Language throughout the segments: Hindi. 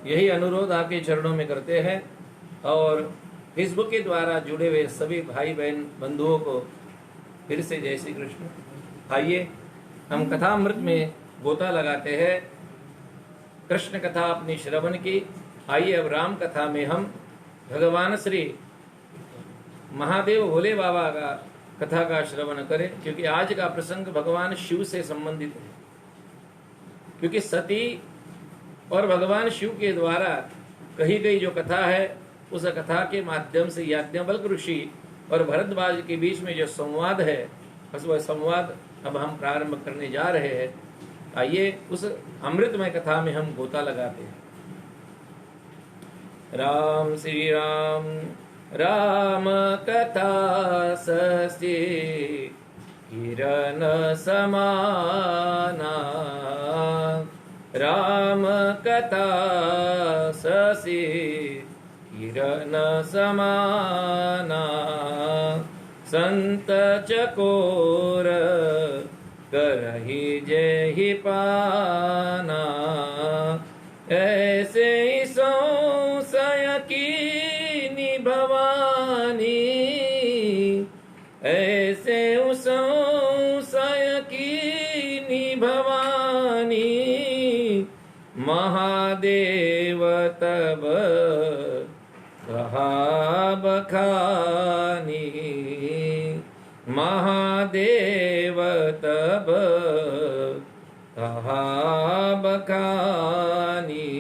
यही अनुरोध आपके चरणों में करते हैं और फेसबुक के द्वारा जुड़े हुए सभी भाई बहन बंधुओं को फिर से जय श्री कृष्ण। आइए हम कथामृत में गोता लगाते हैं, कृष्ण कथा अपनी श्रवण की। आइए अब राम कथा में हम भगवान श्री महादेव भोले बाबा का कथा का श्रवण करें, क्योंकि आज का प्रसंग भगवान शिव से संबंधित है। क्योंकि सती और भगवान शिव के द्वारा कही गई जो कथा है, उस कथा के माध्यम से याज्ञवल्क्य ऋषि और भरद्वाज के बीच में जो संवाद है, बस वह संवाद अब हम प्रारंभ करने जा रहे हैं। आइए उस अमृतमय कथा में हम गोता लगाते हैं। राम श्री राम राम कथा सस्ते किरण समाना, राम कथा सस्ते किरण समाना, संत चकोर करहि जेहि पाना, ऐसे ही संशय कीनी भवानी, ऐसे संशय कीनी भवानी, महादेव तब कहा बखानी, महादेव तब कहा बखानी,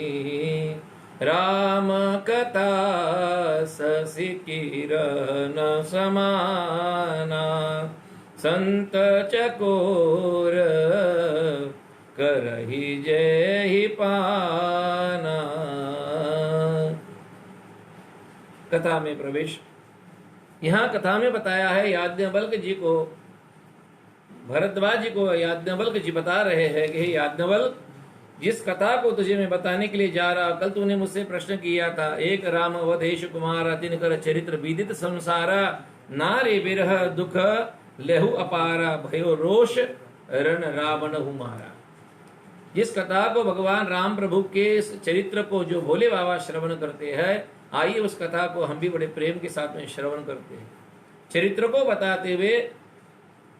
राम कथा शशि किरण समाना, संत चकोर करहि जेहि पाना। कथा में प्रवेश। यहाँ कथा में बताया है, याज्ञवल्क्य जी को, भरद्वाज जी को याज्ञवल्क्य जी बता रहे हैं कि हे याज्ञवल्क्य, जिस कथा को तुझे मैं बताने के लिए जा रहा, कल तूने मुझसे प्रश्न किया था, एक राम अवधेश कुमारा तिनकर चरित्र विदित संसारा, नारे बिरह दुख लेहु अपारा, भयो रोष रण रावण हुमारा। जिस कथा को भगवान राम प्रभु के चरित्र को जो भोले बाबा श्रवण करते हैं, आइए उस कथा को हम भी बड़े प्रेम के साथ में श्रवण करते हैं। चरित्र को बताते हुए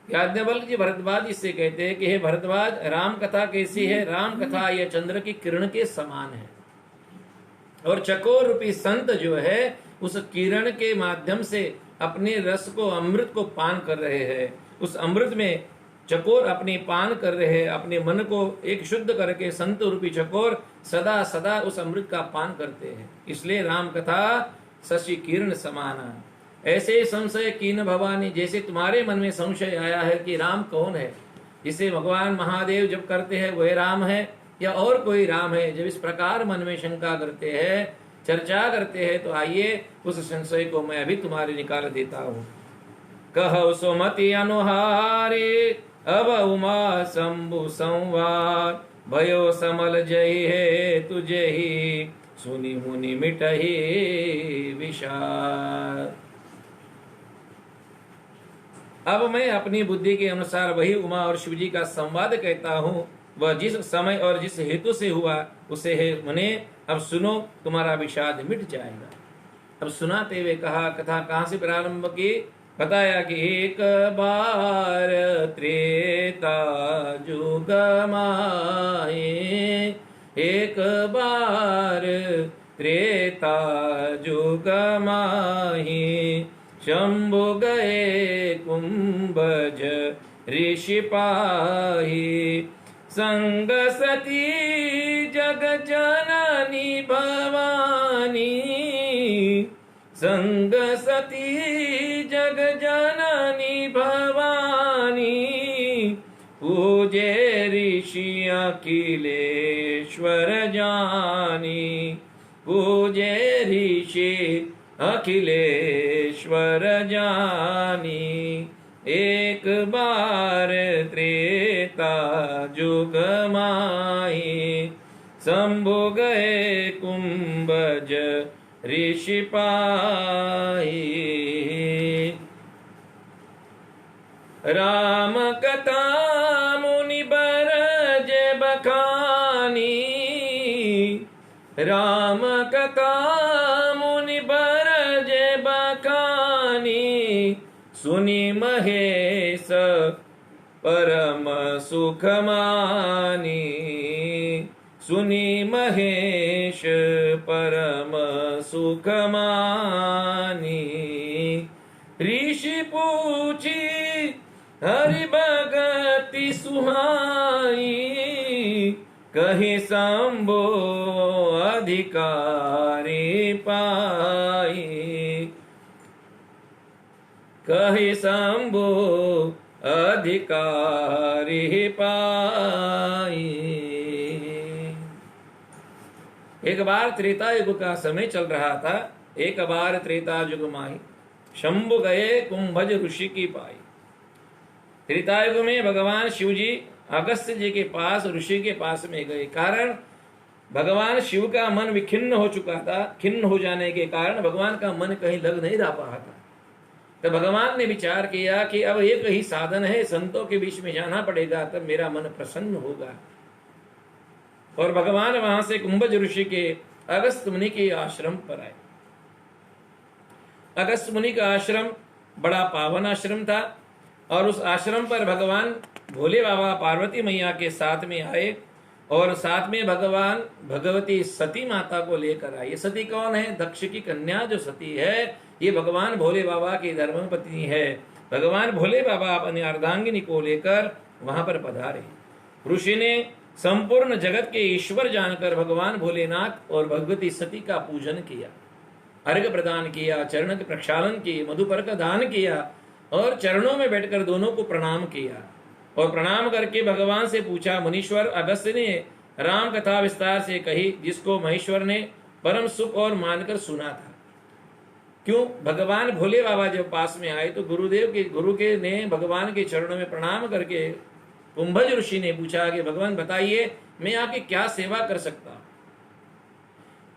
याज्ञवल्क्य जी भरद्वाज इससे कहते हैं कि हे भरद्वाज, राम कथा कैसी है? राम कथा यह चंद्र की किरण के समान है, और चकोर रूपी संत जो है उस किरण के माध्यम से अपने रस को, अमृत को पान कर रहे हैं। उस अमृत में चकोर अपनी पान कर रहे हैं, अपने मन को एक शुद्ध करके संत रूपी चकोर सदा सदा उस अमृत का पान करते हैं। इसलिए राम कथा शशि किरण समाना। ऐसे संशय कीन भवानी, जैसे तुम्हारे मन में संशय आया है कि राम कौन है, जिसे भगवान महादेव जब करते हैं वह राम है या और कोई राम है, जब इस प्रकार मन में शंका करते हैं, चर्चा करते हैं, तो आइए उस संशय को मैं अभी तुम्हारे निकाल देता हूँ। कहो सुमति अनुहारे अब उमा शंभु संवाद, भयो समल जय है तुझे ही, सुनी मुनि मिटहि विषाद। अब मैं अपनी बुद्धि के अनुसार वही उमा और शिव जी का संवाद कहता हूँ। वह जिस समय और जिस हेतु से हुआ उसे है मुने, अब सुनो, तुम्हारा विषाद मिट जाएगा। अब सुनाते हुए कहा, कथा कहाँ से प्रारंभ की? बताया कि एक बार त्रेता जुग माहे, एक बार त्रेता जुग माहे, शंभु गए कुंभज ऋषि पाही, संग सती जग जननी भवानी, संग सती जग जननी भवानी, पूजे ऋषि अखिलेश्वर जानी, पूजे ऋषि अखिलेश्वर जानी। एक बार त्रेता जुग माही, शंभु गए कुंभज ऋषि पाही। राम कथा मुनि बरज बखानी, राम कथा मुनि बर जे बखानी, सुनि महेश परम सुख मानी, सुनि महेश परम सुख मानी। ऋषि पूछी हरि भगति सुहाई, कहि शंभो अधिकारी पाई, कहि शंभो अधिकारी पाई। एक बार त्रेता युग का समय चल रहा था। एक बार त्रेता युग माही, शंभु गए कुंभज ऋषि की पाई। त्रेता युग में भगवान शिव जी अगस्त्य जी के पास, ऋषि के पास में गए। कारण भगवान शिव का मन विखिन्न हो चुका था। खिन्न हो जाने के कारण भगवान का मन कहीं लग नहीं रहा था। तो भगवान ने विचार किया कि अब एक ही साधन है, संतों के बीच में जाना पड़ेगा, तब मेरा मन प्रसन्न होगा। और भगवान वहां से कुंभज ऋषि के अगस्त मुनि के आश्रम पर आए। अगस्त मुनि का आश्रम बड़ा पावन आश्रम था और उस आश्रम पर भगवान भोले बाबा पार्वती मैया के साथ में आए और साथ में भगवान भगवती सती माता को लेकर आए। ये सती कौन है? दक्ष की कन्या जो सती है, ये भगवान भोले बाबा की धर्मपत्नी है। भगवान भोले बाबा अपने अर्धांगिनी को लेकर वहां पर पधारे। ऋषि ने संपूर्ण जगत के ईश्वर जानकर भगवान भोलेनाथ और भगवती सती का पूजन किया, अर्घ्य प्रदान किया, चरण के प्रक्षालन किए, मधुपर का दान किया और चरणों में बैठकर दोनों को प्रणाम किया। और प्रणाम करके भगवान से पूछा। मुनीश्वर अगस्त्य ने राम कथा विस्तार से कही, जिसको महेश्वर ने परम सुख और मानकर सुना था। क्यों? भगवान भोले बाबा जब पास में आए तो गुरु के ने भगवान के चरणों में प्रणाम करके कुंभज ऋषि ने पूछा कि भगवान बताइए, मैं आपकी क्या सेवा कर सकता हूं?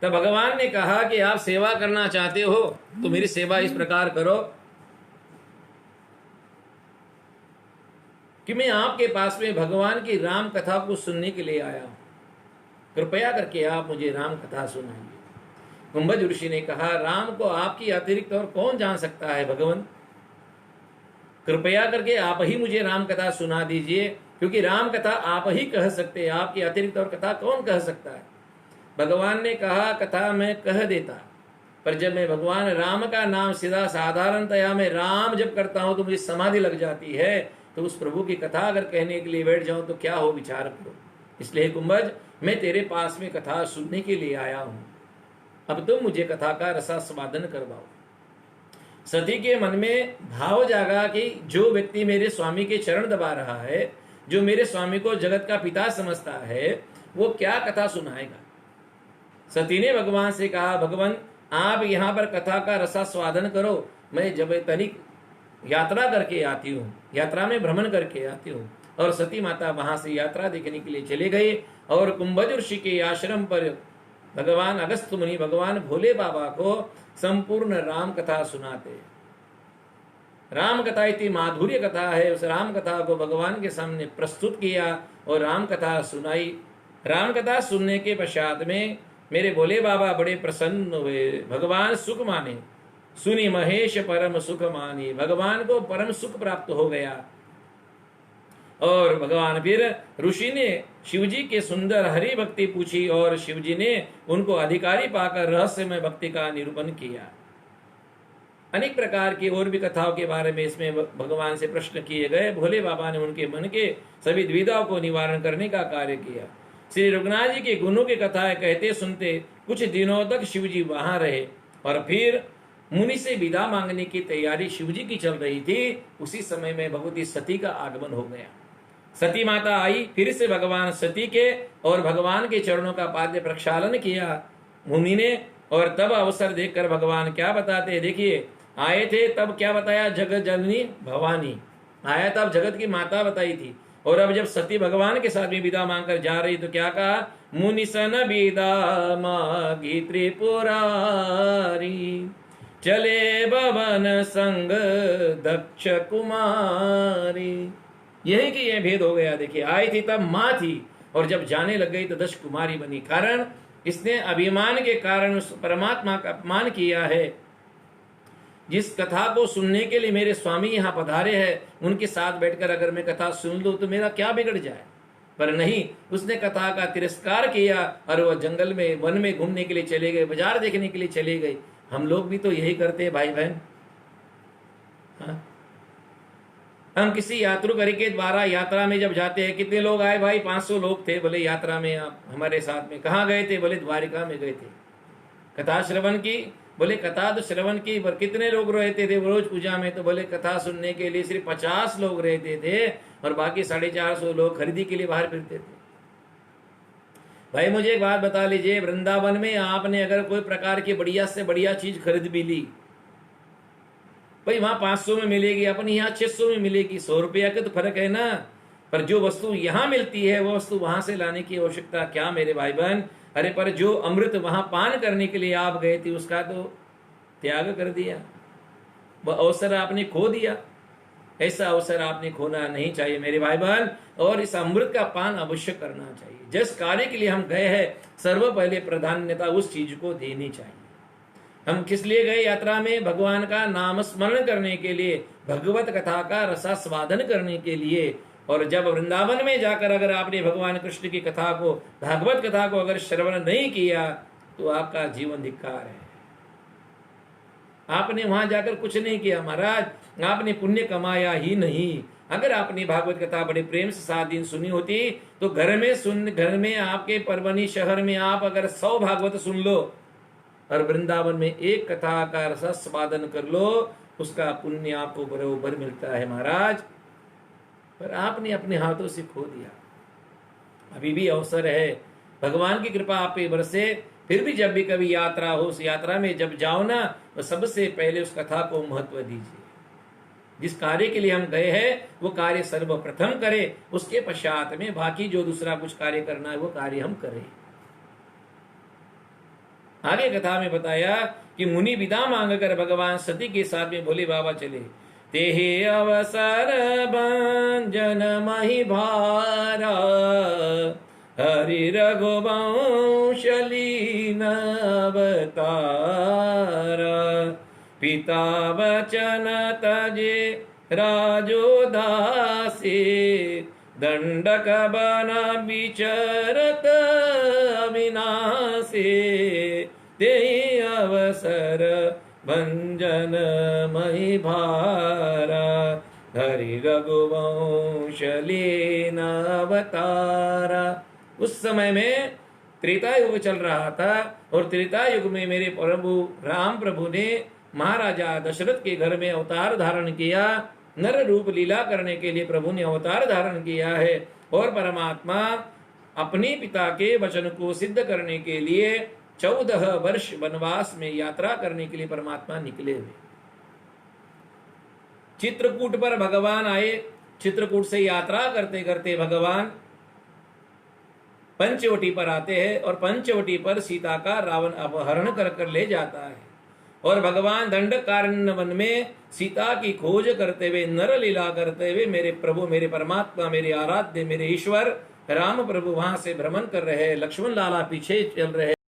तब भगवान ने कहा कि आप सेवा करना चाहते हो तो मेरी सेवा इस प्रकार करो कि मैं आपके पास में भगवान की राम कथा को सुनने के लिए आया हूं, कृपया करके आप मुझे राम कथा सुनाइए। कुंभज ऋषि ने कहा, राम को आपकी अतिरिक्त और कौन जान सकता है भगवान, कृपया करके आप ही मुझे राम कथा सुना दीजिए, क्योंकि राम कथा आप ही कह सकते हैं, आपकी अतिरिक्त और कथा कौन कह सकता है। भगवान ने कहा, कथा मैं कह देता, पर जब मैं भगवान राम का नाम सीधा साधारणतया मैं राम जब करता हूं तो मुझे समाधि लग जाती है, तो उस प्रभु की कथा अगर कहने के लिए बैठ जाऊं तो क्या हो, विचार करो। इसलिए कुंभज, मैं तेरे पास में कथा सुनने के लिए आया हूं, अब तुम मुझे कथा का रसास्वादन करवाओ। सती के मन में भाव जागा कि जो व्यक्ति मेरे स्वामी के चरण दबा रहा है, जो मेरे स्वामी को जगत का पिता समझता है, वो क्या कथा सुनाएगा। सती ने भगवान से कहा, भगवान आप यहाँ पर कथा का रसास्वादन करो, मैं जब तनिक यात्रा करके आती हूँ, यात्रा में भ्रमण करके आती हूँ। और सती माता वहां से यात्रा देखने के लिए चले गए और कुंभज ऋषि के आश्रम पर भगवान अगस्त मुनि भगवान भोले बाबा को संपूर्ण राम कथा सुनाते। राम कथा इतनी माधुर्य कथा है, उस राम कथा को भगवान के सामने प्रस्तुत किया और राम कथा सुनाई। राम कथा सुनने के पश्चात में मेरे भोले बाबा बड़े प्रसन्न हुए, भगवान सुख माने, सुनी महेश परम सुख मानी, भगवान को परम सुख प्राप्त हो गया। और भगवान फिर ऋषि ने शिवजी के सुंदर हरि भक्ति पूछी और शिवजी ने उनको अधिकारी पाकर रहस्यमय भक्ति का निरूपण किया। अनेक प्रकार की और भी कथाओं के बारे में इसमें भगवान से प्रश्न किए गए। भोले बाबा ने उनके मन के सभी द्विधाओं को निवारण करने का कार्य किया। श्री रघुनाथ जी के गुणों की कथाएं कहते सुनते कुछ दिनों तक शिवजी वहां रहे और फिर मुनि से विदा मांगने की तैयारी शिवजी की चल रही थी। उसी समय में भगवती सती का आगमन हो गया। सती माता आई, फिर से भगवान सती के और भगवान के चरणों का पाद्य प्रक्षालन किया मुनि ने। और तब अवसर देखकर भगवान क्या बताते, देखिए आए थे तब क्या बताया, जगत जननी भवानी आया, तब जगत की माता बताई थी। और अब जब सती भगवान के साथ में विदा मांगकर जा रही तो क्या कहा, मुनि सन विदा मांगी त्रिपुरारी, चले भवन संग दक्ष कुमारी। यही कि यह भेद हो गया। देखिए आई थी तब माँ थी और जब जाने लग गई तो दक्ष कुमारी बनी। कारण इसने अभिमान के कारण उस परमात्मा का अपमान किया है। जिस कथा को सुनने के लिए मेरे स्वामी यहाँ पधारे हैं, उनके साथ बैठकर अगर मैं कथा सुन लूं तो मेरा क्या बिगड़ जाए। पर नहीं, उसने कथा का तिरस्कार किया और वह जंगल में वन में घूमने के लिए चले गए, बाजार देखने के लिए चले गए। हम लोग भी तो यही करते हैं भाई बहन। हाँ? हम किसी यात्रुकरी के द्वारा यात्रा में जब जाते हैं, कितने लोग आए भाई? 500 लोग थे। बोले यात्रा में आप हमारे साथ में कहाँ गए थे? बोले द्वारिका में गए थे। कथा श्रवण की? बोले कथा तो श्रवण की, पर कितने लोग रहते थे रोज पूजा में? तो बोले कथा सुनने के लिए सिर्फ 50 लोग रहते थे और बाकी 450 लोग खरीदी के लिए बाहर फिरते थे। भाई मुझे एक बात बता लीजिए, वृंदावन में आपने अगर कोई प्रकार की बढ़िया से बढ़िया चीज खरीद भी ली, भाई वहां 500 में मिलेगी, अपने यहाँ 600 में मिलेगी। 100 रुपया का तो फर्क है ना। पर जो वस्तु यहाँ मिलती है वो वस्तु वहां से लाने की आवश्यकता क्या मेरे भाई बहन? अरे पर जो अमृत वहां पान करने के लिए आप गए थे उसका तो त्याग कर दिया, वह अवसर आपने खो दिया। ऐसा अवसर आपने खोना नहीं चाहिए मेरे भाई बहन, और इस अमृत का पान अवश्य करना चाहिए। जिस कार्य के लिए हम गए हैं सर्व पहले प्राधान्यता उस चीज को देनी चाहिए। हम किस लिए गए यात्रा में? भगवान का नाम स्मरण करने के लिए, भगवत कथा का रसास्वादन करने के लिए। और जब वृंदावन में जाकर अगर आपने भगवान कृष्ण की कथा को, भागवत कथा को अगर श्रवण नहीं किया तो आपका जीवन धिक्कार है। आपने वहां जाकर कुछ नहीं किया महाराज, आपने पुण्य कमाया ही नहीं। अगर आपने भागवत कथा बड़े प्रेम से 7 दिन सुनी होती तो घर में आपके परवनी शहर में आप अगर 100 भागवत सुन लो और वृंदावन में एक कथा का रसास्वादन कर लो, उसका पुण्य आपको बरोबर मिलता है महाराज। पर आपने अपने हाथों से खो दिया। अभी भी अवसर है, भगवान की कृपा आप पे बरसे। फिर भी जब भी कभी यात्रा हो, उस यात्रा में जब जाओ ना, तो सबसे पहले उस कथा को महत्व दीजिए। जिस कार्य के लिए हम गए हैं वो कार्य सर्वप्रथम करें, उसके पश्चात में बाकी जो दूसरा कुछ कार्य करना है वो कार्य हम करें। आगे कथा में बताया कि मुनि विदा मांगकर भगवान सती के साथ में भोले बाबा चले। तेहे अवसर भंजन मही भारा, हरि रघुवंश लीन अवतारा। पिता वचन तजे राजोदासी, दंडक बन विचरत अविनाशी। तेहि अवसर भंजन मही भारा, हरि रघुवंश लीन अवतारा। उस समय में त्रेता युग चल रहा था और त्रेता युग में मेरे प्रभु राम प्रभु ने महाराजा दशरथ के घर में अवतार धारण किया। नर रूप लीला करने के लिए प्रभु ने अवतार धारण किया है और परमात्मा अपने पिता के वचन को सिद्ध करने के लिए 14 वर्ष वनवास में यात्रा करने के लिए परमात्मा निकले हुए। चित्रकूट पर भगवान आए। चित्रकूट से यात्रा करते करते भगवान पंचवटी पर आते हैं और पंचवटी पर सीता का रावण अपहरण कर ले जाता है। और भगवान दंडकारण्य वन में सीता की खोज करते हुए, नर लीला करते हुए मेरे प्रभु, मेरे परमात्मा, मेरे आराध्य, मेरे ईश्वर राम प्रभु वहां से भ्रमण कर रहे हैं। लक्ष्मण लाला पीछे चल रहे हैं।